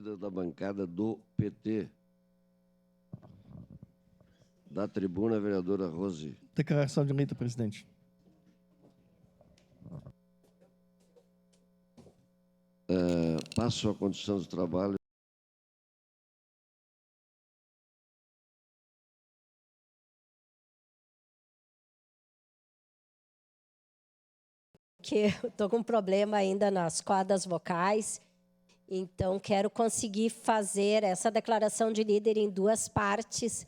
Da bancada do PT. Da tribuna, a vereadora Rose. Declaração de leito, presidente. Passo a condição do trabalho. Que eu estou com um problema ainda nas cordas vocais, então quero conseguir fazer essa declaração de líder em duas partes.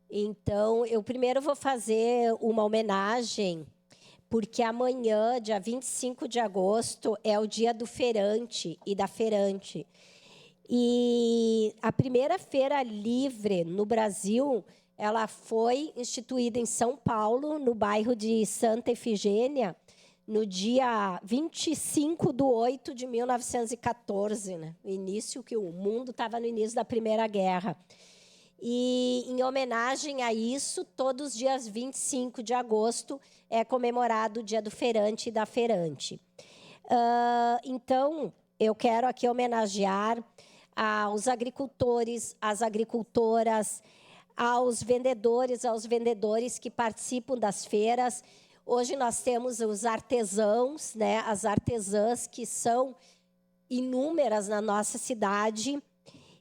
Então, eu primeiro vou fazer uma homenagem, porque amanhã, dia 25 de agosto, é o dia do feirante e da feirante. E a primeira feira livre no Brasil, ela foi instituída em São Paulo, no bairro de Santa Efigênia, no dia 25/8/1914, né? O início que o mundo estava no início da Primeira Guerra. E, em homenagem a isso, todos os dias 25 de agosto é comemorado o Dia do Feirante e da Feirante. Então, eu quero aqui homenagear aos agricultores, às agricultoras, aos vendedores que participam das feiras. Hoje nós temos os artesãos, né, as artesãs, que são inúmeras na nossa cidade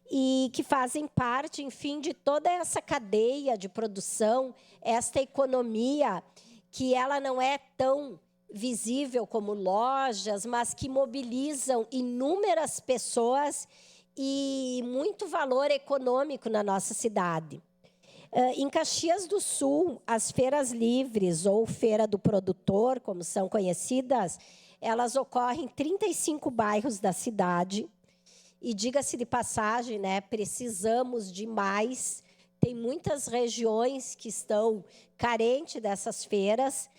e que fazem parte, enfim, de toda essa cadeia de produção, esta economia que ela não é tão visível como lojas, mas que mobilizam inúmeras pessoas e muito valor econômico na nossa cidade. Em Caxias do Sul, as feiras livres ou feira do produtor, como são conhecidas, elas ocorrem em 35 bairros da cidade. E diga-se de passagem, né, precisamos de mais. Tem muitas regiões que estão carentes dessas feiras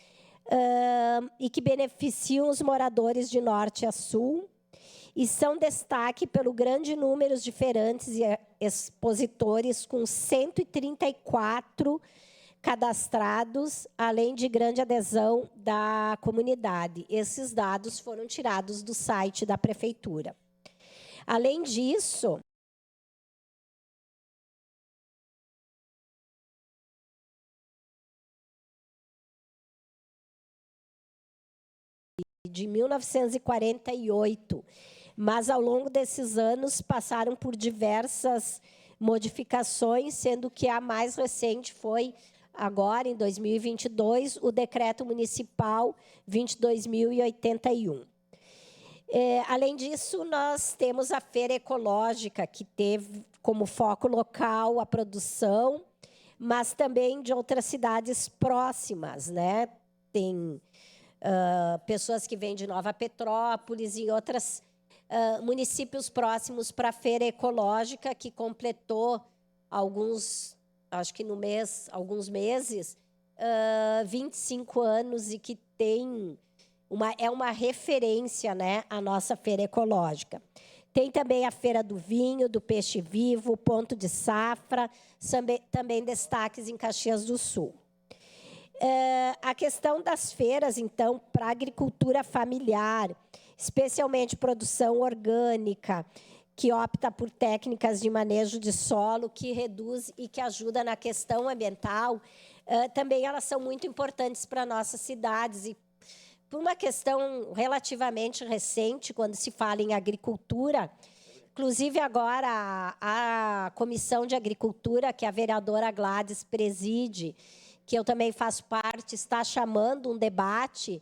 e que beneficiam os moradores de norte a sul. E são destaque pelo grande número de feirantes e expositores, com 134 cadastrados, além de grande adesão da comunidade. Esses dados foram tirados do site da prefeitura. Além disso, de 1948, mas ao longo desses anos passaram por diversas modificações, sendo que a mais recente foi agora, em 2022, o Decreto Municipal 22.081. Além disso, nós temos a Feira Ecológica, que teve como foco local a produção, mas também de outras cidades próximas, né? Tem pessoas que vêm de Nova Petrópolis e outros municípios próximos para a Feira Ecológica, que completou alguns meses, 25 anos e que tem é uma referência, né, a nossa Feira Ecológica. Tem também a Feira do Vinho, do Peixe Vivo, Ponto de Safra, também destaques em Caxias do Sul. A questão das feiras, então, para a agricultura familiar, especialmente produção orgânica, que opta por técnicas de manejo de solo, que reduz e que ajuda na questão ambiental, também elas são muito importantes para nossas cidades. E por uma questão relativamente recente, quando se fala em agricultura, inclusive agora a Comissão de Agricultura, que a vereadora Gladys preside, que eu também faço parte, está chamando um debate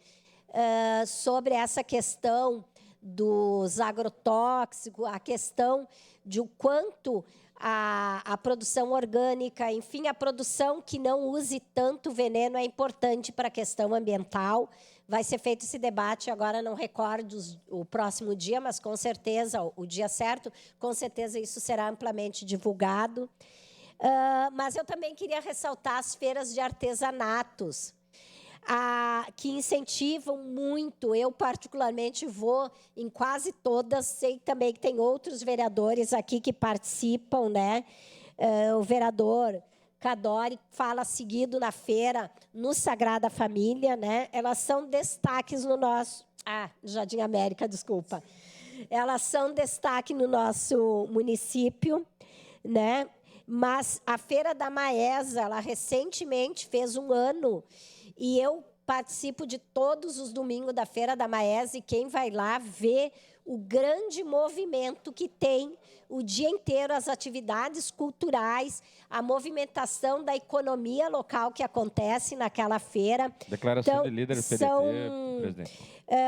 sobre essa questão dos agrotóxicos, a questão de o quanto a produção orgânica, enfim, a produção que não use tanto veneno é importante para a questão ambiental. Vai ser feito esse debate, agora não recordo o próximo dia, mas com certeza, o dia certo, com certeza isso será amplamente divulgado. Mas eu também queria ressaltar as feiras de artesanatos, que incentivam muito. Eu, particularmente, vou em quase todas. Sei também que tem outros vereadores aqui que participam, né? O vereador Cadori fala seguido na feira, no Sagrada Família, né? Elas são destaques no nosso... Jardim América, desculpa. elas são destaque no nosso município, né? Mas a Feira da Maesa, ela recentemente fez 1 ano e eu participo de todos os domingos da Feira da Maesa e quem vai lá vê o grande movimento que tem o dia inteiro, as atividades culturais, a movimentação da economia local que acontece naquela feira. Declaração Então, de líder do PDT, são presidente.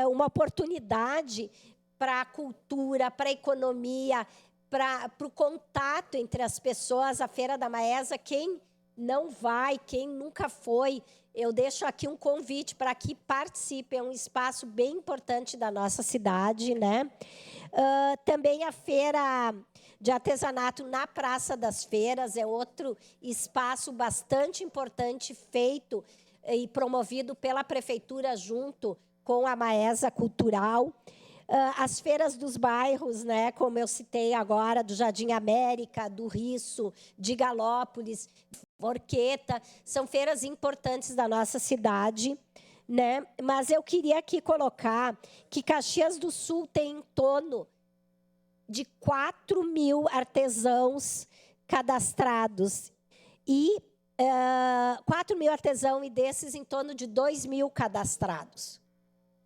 uma oportunidade para a cultura, para a economia, para o contato entre as pessoas. A Feira da Maesa, quem não vai, quem nunca foi, eu deixo aqui um convite para que participe. É um espaço bem importante da nossa cidade, né? Também a Feira de Artesanato na Praça das Feiras é outro espaço bastante importante, feito e promovido pela Prefeitura junto com a Maesa Cultural. As feiras dos bairros, né, como eu citei agora, do Jardim América, do Risso, de Galópolis, Forqueta, são feiras importantes da nossa cidade, né? Mas eu queria aqui colocar que Caxias do Sul tem em torno de 4.000 artesãos cadastrados e 4.000 artesãos e desses em torno de 2.000 cadastrados.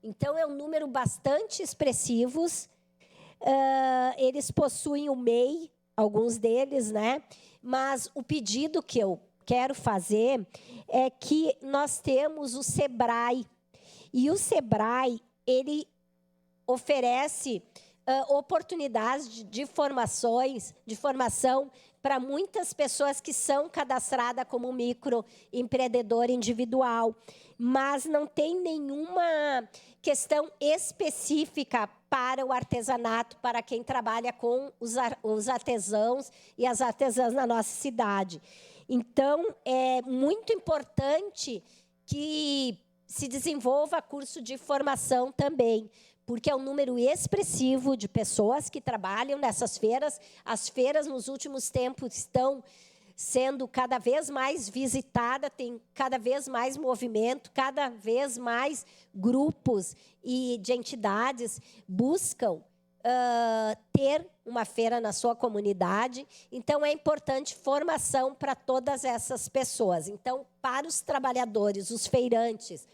Então, é um número bastante expressivo. Eles possuem o MEI, alguns deles, né? Mas o pedido que eu quero fazer é que nós temos o SEBRAE. E o SEBRAE, ele oferece oportunidades de formação para muitas pessoas que são cadastradas como microempreendedor individual, mas não tem nenhuma questão específica para o artesanato, para quem trabalha com os artesãos e as artesãs na nossa cidade. Então, é muito importante que se desenvolva curso de formação também, porque é um número expressivo de pessoas que trabalham nessas feiras. As feiras, nos últimos tempos, estão sendo cada vez mais visitadas, tem cada vez mais movimento, cada vez mais grupos e de entidades buscam ter uma feira na sua comunidade. Então, é importante formação para todas essas pessoas. Então, para os trabalhadores, os feirantes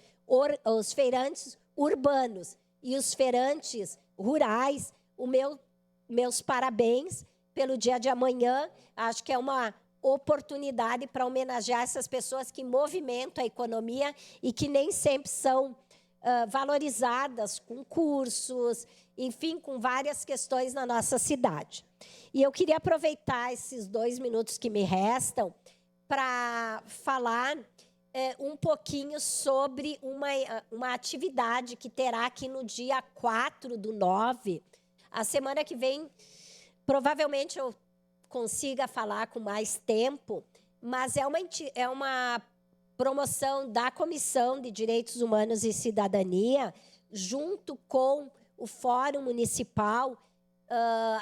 urbanos e os feirantes rurais, meus parabéns pelo dia de amanhã. Acho que é uma oportunidade para homenagear essas pessoas que movimentam a economia e que nem sempre são valorizadas com cursos, enfim, com várias questões na nossa cidade. E eu queria aproveitar esses 2 minutos que me restam para falar um pouquinho sobre uma atividade que terá aqui no dia 4/9. A semana que vem, provavelmente eu consiga falar com mais tempo, mas é uma promoção da Comissão de Direitos Humanos e Cidadania, junto com o Fórum Municipal,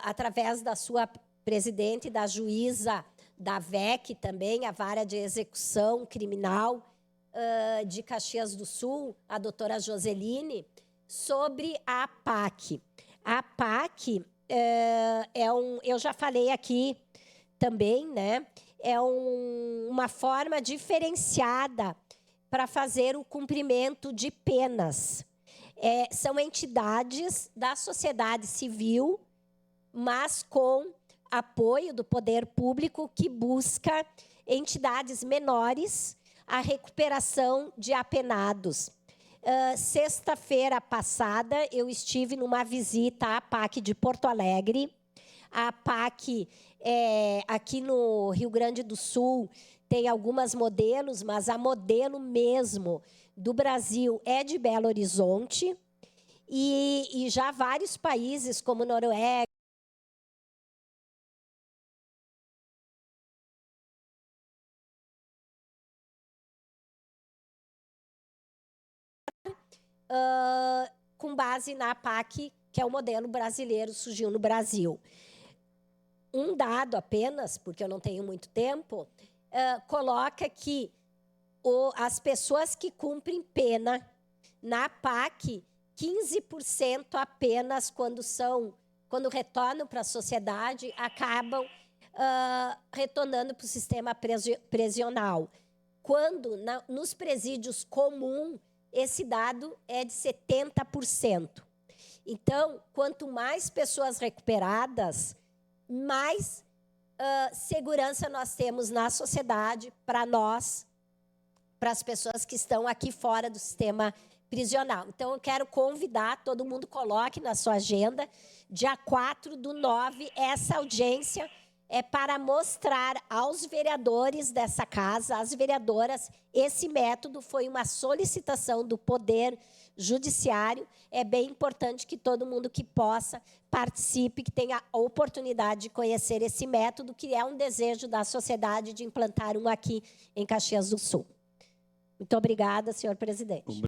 através da sua presidente, da juíza da VEC também, a Vara de Execução Criminal de Caxias do Sul, a doutora Joseline, sobre a APAC. A APAC eu já falei aqui também, né? É uma forma diferenciada para fazer o cumprimento de penas. São entidades da sociedade civil, mas com apoio do poder público, que busca entidades menores a recuperação de apenados. Sexta-feira passada, eu estive numa visita à APAC de Porto Alegre. A APAC, aqui no Rio Grande do Sul, tem algumas modelos, mas a modelo mesmo do Brasil é de Belo Horizonte. E já vários países, como Noruega, com base na APAC, que é o modelo brasileiro, surgiu no Brasil. Um dado apenas, porque eu não tenho muito tempo, coloca que as pessoas que cumprem pena na APAC, 15% apenas quando são quando retornam para a sociedade, acabam retornando para o sistema prisional. Quando, nos presídios comuns, esse dado é de 70%. Então, quanto mais pessoas recuperadas, mais segurança nós temos na sociedade para nós, para as pessoas que estão aqui fora do sistema prisional. Então, eu quero convidar, todo mundo coloque na sua agenda, dia 4/9, essa audiência é para mostrar aos vereadores dessa casa, às vereadoras, esse método foi uma solicitação do Poder Judiciário. É bem importante que todo mundo que possa participe, que tenha a oportunidade de conhecer esse método, que é um desejo da sociedade de implantar um aqui em Caxias do Sul. Muito obrigada, senhor presidente.